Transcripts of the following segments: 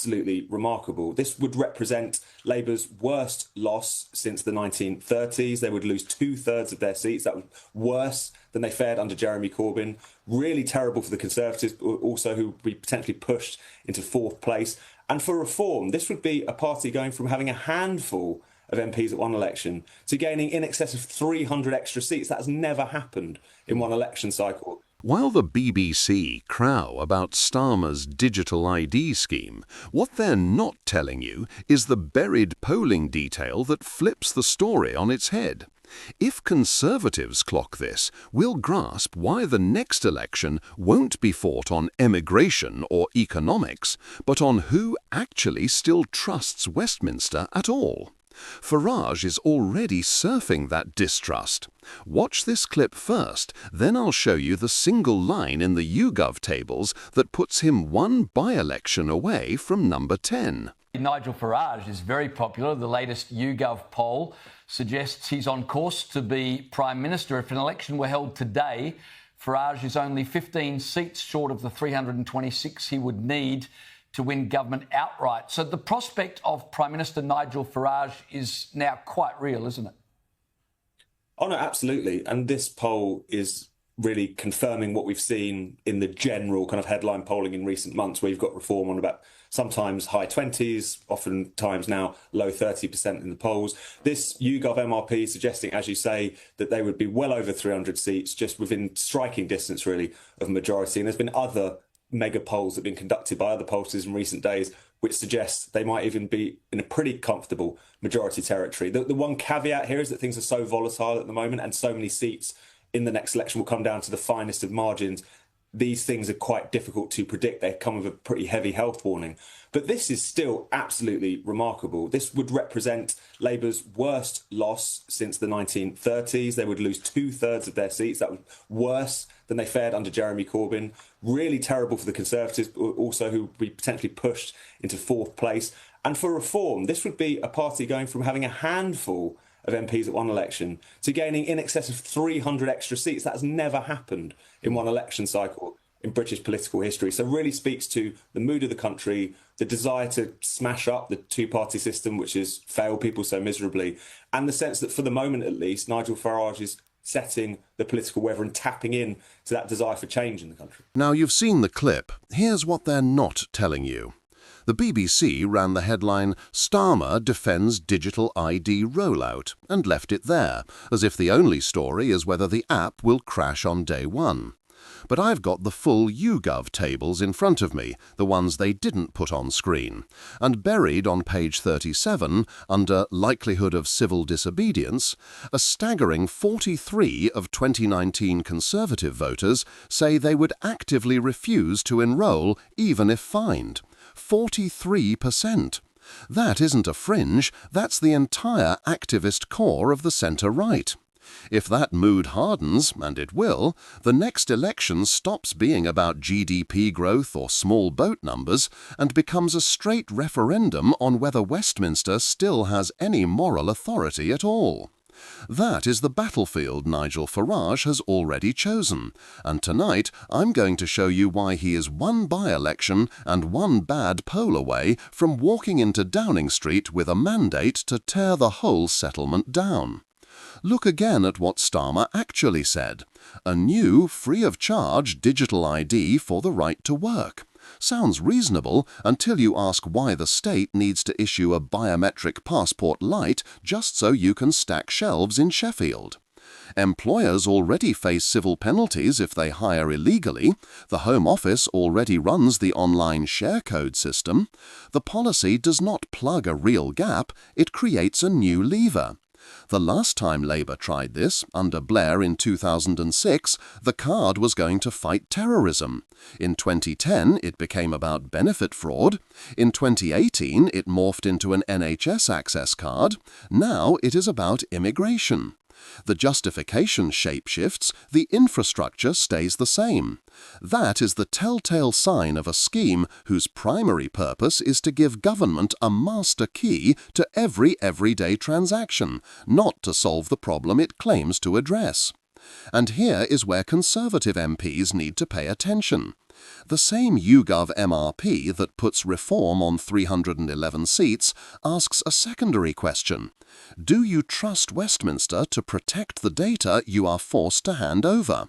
Absolutely remarkable. This would represent Labour's worst loss since the 1930s. They would lose 2/3 of their seats. That was worse than they fared under Jeremy Corbyn. Really terrible for the Conservatives, also who would be potentially pushed into fourth place. And for Reform, this would be a party going from having a handful of MPs at one election to gaining in excess of 300 extra seats. That has never happened in one election cycle. While the BBC crow about Starmer's digital ID scheme, what they're not telling you is the buried polling detail that flips the story on its head. If Conservatives clock this, we'll grasp why the next election won't be fought on emigration or economics, but on who actually still trusts Westminster at all. Farage is already surfing that distrust. Watch this clip first, then I'll show you the single line in the YouGov tables that puts him one by-election away from number 10. Nigel Farage is very popular. The latest YouGov poll suggests he's on course to be Prime Minister. If an election were held today, Farage is only 15 seats short of the 326 he would need to win government outright. So the prospect of Prime Minister Nigel Farage is now quite real, isn't it? Oh, no, absolutely. And this poll is really confirming what we've seen in the general kind of headline polling in recent months, where you've got Reform on about sometimes high 20s, oftentimes now low 30% in the polls. This YouGov MRP suggesting, as you say, that they would be well over 300 seats, just within striking distance, really, of majority. And there's been other mega polls that have been conducted by other pollsters in recent days, which suggests they might even be in a pretty comfortable majority territory. The one caveat here is that things are so volatile at the moment, and so many seats in the next election will come down to the finest of margins. These things are quite difficult to predict. They come with a pretty heavy health warning. But this is still absolutely remarkable. This would represent Labour's worst loss since the 1930s. They would lose 2/3 of their seats. That was worse than they fared under Jeremy Corbyn. Really terrible for the Conservatives, also who would be potentially pushed into fourth place. And for Reform, this would be a party going from having a handful of MPs at one election to gaining in excess of 300 extra seats. That has never happened in one election cycle in British political history. So really speaks to the mood of the country, the desire to smash up the two-party system, which has failed people so miserably, and the sense that for the moment at least, Nigel Farage is setting the political weather and tapping in to that desire for change in the country. Now, you've seen the clip. Here's what they're not telling you. The BBC ran the headline, "Starmer defends digital ID rollout," and left it there, as if the only story is whether the app will crash on day one. But I've got the full YouGov tables in front of me, the ones they didn't put on screen, and buried on page 37, under likelihood of civil disobedience, a staggering 43 of 2019 Conservative voters say they would actively refuse to enrol even if fined. 43%. That isn't a fringe, that's the entire activist core of the centre-right. If that mood hardens, and it will, the next election stops being about GDP growth or small boat numbers and becomes a straight referendum on whether Westminster still has any moral authority at all. That is the battlefield Nigel Farage has already chosen, and tonight I'm going to show you why he is one by-election and one bad poll away from walking into Downing Street with a mandate to tear the whole settlement down. Look again at what Starmer actually said. A new, free-of-charge digital ID for the right to work. Sounds reasonable until you ask why the state needs to issue a biometric passport light just so you can stack shelves in Sheffield. Employers already face civil penalties if they hire illegally. The Home Office already runs the online share code system. The policy does not plug a real gap, it creates a new lever. The last time Labour tried this, under Blair in 2006, the card was going to fight terrorism. In 2010, it became about benefit fraud. In 2018, it morphed into an NHS access card. Now it is about immigration. The justification shapeshifts, the infrastructure stays the same. That is the telltale sign of a scheme whose primary purpose is to give government a master key to every everyday transaction, not to solve the problem it claims to address. And here is where Conservative MPs need to pay attention. The same YouGov MRP that puts reform on 311 seats asks a secondary question. Do you trust Westminster to protect the data you are forced to hand over?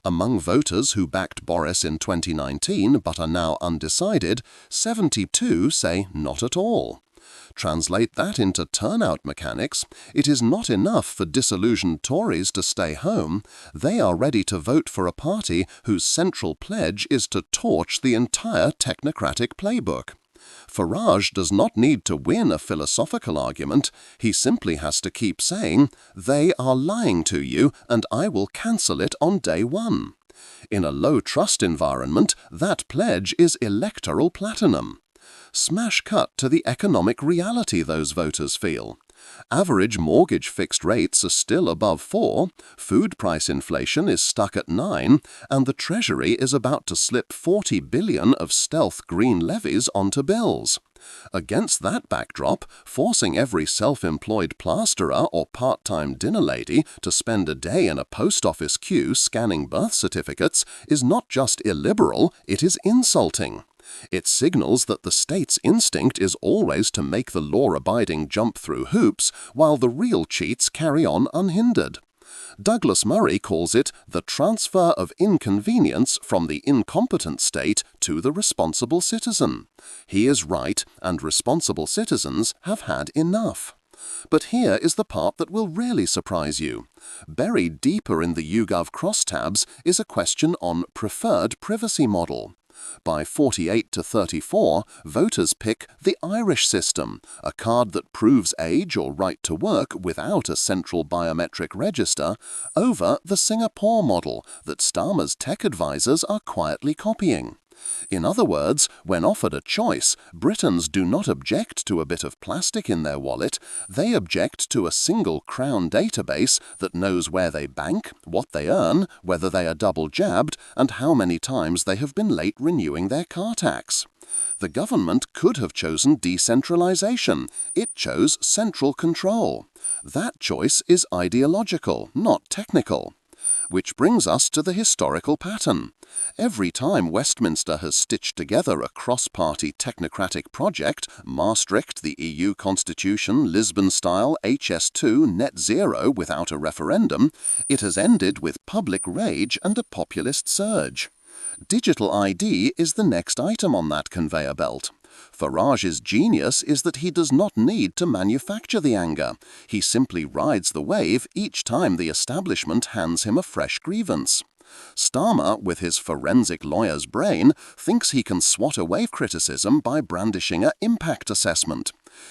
Among voters who backed Boris in 2019 but are now undecided, 72 say not at all. Translate that into turnout mechanics, it is not enough for disillusioned Tories to stay home. They are ready to vote for a party whose central pledge is to torch the entire technocratic playbook. Farage does not need to win a philosophical argument. He simply has to keep saying, "They are lying to you and I will cancel it on day one." In a low-trust environment, that pledge is electoral platinum. Smash cut to the economic reality those voters feel. Average mortgage fixed rates are still above 4, food price inflation is stuck at 9, and the Treasury is about to slip 40 billion of stealth green levies onto bills. Against that backdrop, forcing every self-employed plasterer or part-time dinner lady to spend a day in a post office queue scanning birth certificates is not just illiberal, it is insulting. It signals that the state's instinct is always to make the law-abiding jump through hoops, while the real cheats carry on unhindered. Douglas Murray calls it the transfer of inconvenience from the incompetent state to the responsible citizen. He is right, and responsible citizens have had enough. But here is the part that will really surprise you. Buried deeper in the YouGov crosstabs is a question on preferred privacy model. By 48 to 34, voters pick the Irish system, a card that proves age or right to work without a central biometric register, over the Singapore model that Starmer's tech advisors are quietly copying. In other words, when offered a choice, Britons do not object to a bit of plastic in their wallet, they object to a single Crown database that knows where they bank, what they earn, whether they are double jabbed, and how many times they have been late renewing their car tax. The government could have chosen decentralization. It chose central control. That choice is ideological, not technical. Which brings us to the historical pattern. Every time Westminster has stitched together a cross-party technocratic project, Maastricht, the EU Constitution, Lisbon-style, HS2, net zero without a referendum, it has ended with public rage and a populist surge. Digital ID is the next item on that conveyor belt. Farage's genius is that he does not need to manufacture the anger. He simply rides the wave each time the establishment hands him a fresh grievance. Starmer, with his forensic lawyer's brain, thinks he can swat away criticism by brandishing an impact assessment.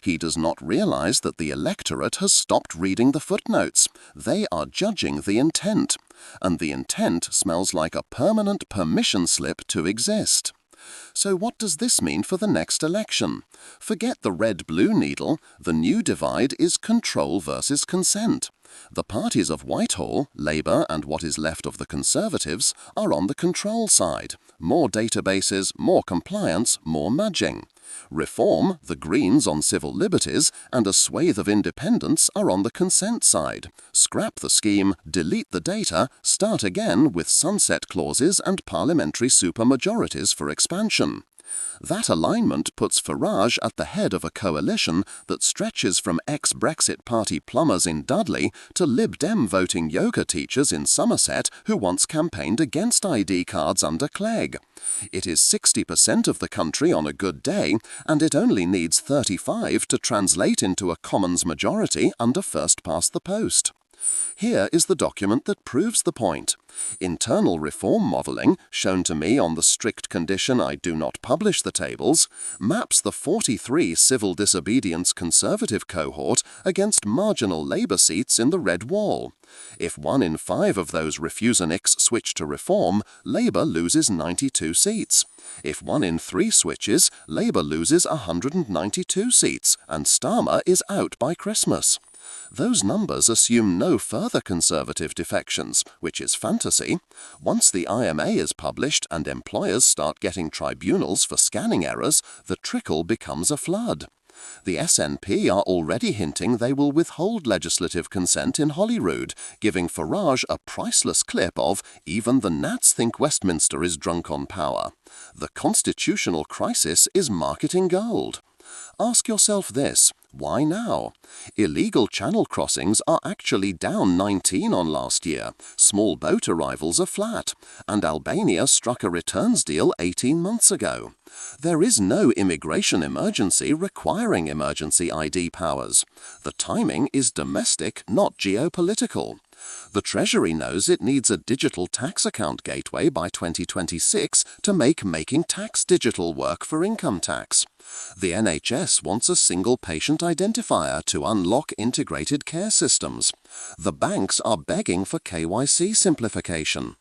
He does not realize that the electorate has stopped reading the footnotes. They are judging the intent. And the intent smells like a permanent permission slip to exist. So what does this mean for the next election? Forget the red-blue needle. The new divide is control versus consent. The parties of Whitehall, Labour and what is left of the Conservatives, are on the control side. More databases, more compliance, more nudging. Reform, the Greens on civil liberties, and a swathe of independents are on the consent side. Scrap the scheme, delete the data, start again with sunset clauses and parliamentary supermajorities for expansion. That alignment puts Farage at the head of a coalition that stretches from ex-Brexit Party plumbers in Dudley to Lib Dem voting yoga teachers in Somerset who once campaigned against ID cards under Clegg. It is 60% of the country on a good day, and it only needs 35 to translate into a Commons majority under first past the post. Here is the document that proves the point. Internal reform modelling, shown to me on the strict condition I do not publish the tables, maps the 43 civil disobedience Conservative cohort against marginal Labour seats in the Red Wall. If 1 in 5 of those refuseniks switch to reform, Labour loses 92 seats. If 1 in 3 switches, Labour loses 192 seats, and Starmer is out by Christmas. Those numbers assume no further Conservative defections, which is fantasy. Once the IMA is published and employers start getting tribunals for scanning errors, the trickle becomes a flood. The SNP are already hinting they will withhold legislative consent in Holyrood, giving Farage a priceless clip of "Even the Nats think Westminster is drunk on power. The constitutional crisis is marketing gold." Ask yourself this: why now? Illegal channel crossings are actually down 19 on last year, small boat arrivals are flat, and Albania struck a returns deal 18 months ago. There is no immigration emergency requiring emergency ID powers. The timing is domestic, not geopolitical. The Treasury knows it needs a digital tax account gateway by 2026 to make making tax digital work for income tax. The NHS wants a single patient identifier to unlock integrated care systems. The banks are begging for KYC simplification.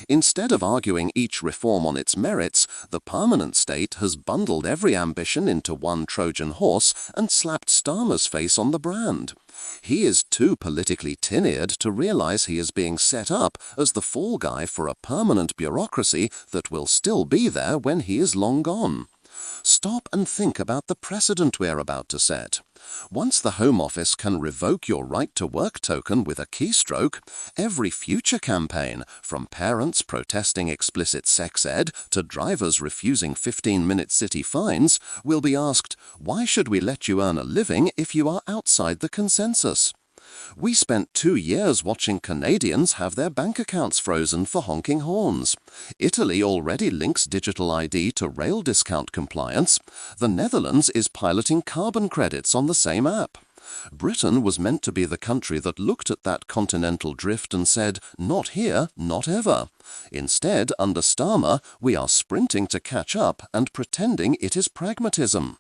Instead of arguing each reform on its merits, the permanent state has bundled every ambition into one Trojan horse and slapped Starmer's face on the brand. He is too politically tin-eared to realize he is being set up as the fall guy for a permanent bureaucracy that will still be there when he is long gone. Stop and think about the precedent we're about to set. Once the Home Office can revoke your right to work token with a keystroke, every future campaign, from parents protesting explicit sex ed to drivers refusing 15-minute city fines, will be asked, "Why should we let you earn a living if you are outside the consensus?" We spent 2 years watching Canadians have their bank accounts frozen for honking horns. Italy already links digital ID to rail discount compliance. The Netherlands is piloting carbon credits on the same app. Britain was meant to be the country that looked at that continental drift and said, "Not here, not ever." Instead, under Starmer, we are sprinting to catch up and pretending it is pragmatism.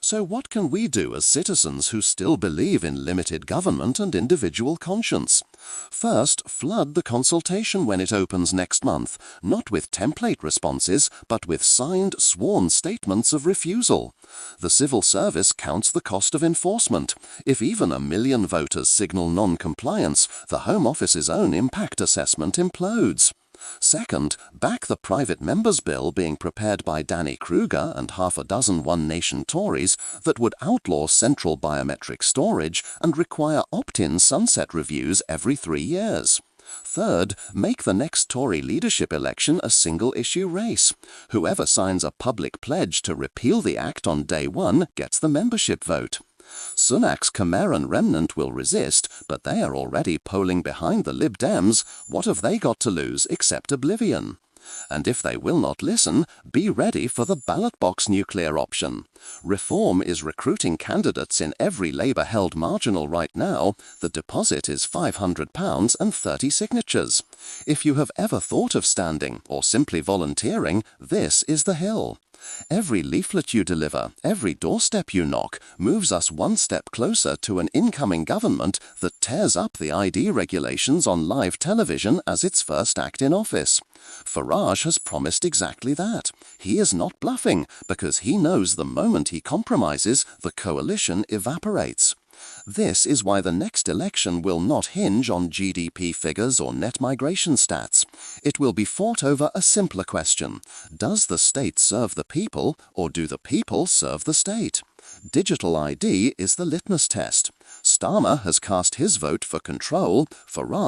So what can we do as citizens who still believe in limited government and individual conscience? First, flood the consultation when it opens next month, not with template responses, but with signed, sworn statements of refusal. The civil service counts the cost of enforcement. If even 1 million voters signal non-compliance, the Home Office's own impact assessment implodes. Second, back the private members' bill being prepared by Danny Kruger and half a dozen One Nation Tories that would outlaw central biometric storage and require opt-in sunset reviews every 3 years. Third, make the next Tory leadership election a single-issue race. Whoever signs a public pledge to repeal the Act on day one gets the membership vote. Sunak's Cameron remnant will resist, but they are already polling behind the Lib Dems. What have they got to lose except oblivion? And if they will not listen, be ready for the ballot box nuclear option. Reform is recruiting candidates in every Labour-held marginal right now. The deposit is £500 and 30 signatures. If you have ever thought of standing or simply volunteering, this is the hill. Every leaflet you deliver, every doorstep you knock, moves us one step closer to an incoming government that tears up the ID regulations on live television as its first act in office. Farage has promised exactly that. He is not bluffing, because he knows the moment he compromises, the coalition evaporates. This is why the next election will not hinge on GDP figures or net migration stats. It will be fought over a simpler question. Does the state serve the people, or do the people serve the state? Digital ID is the litmus test. Starmer has cast his vote for control. Farage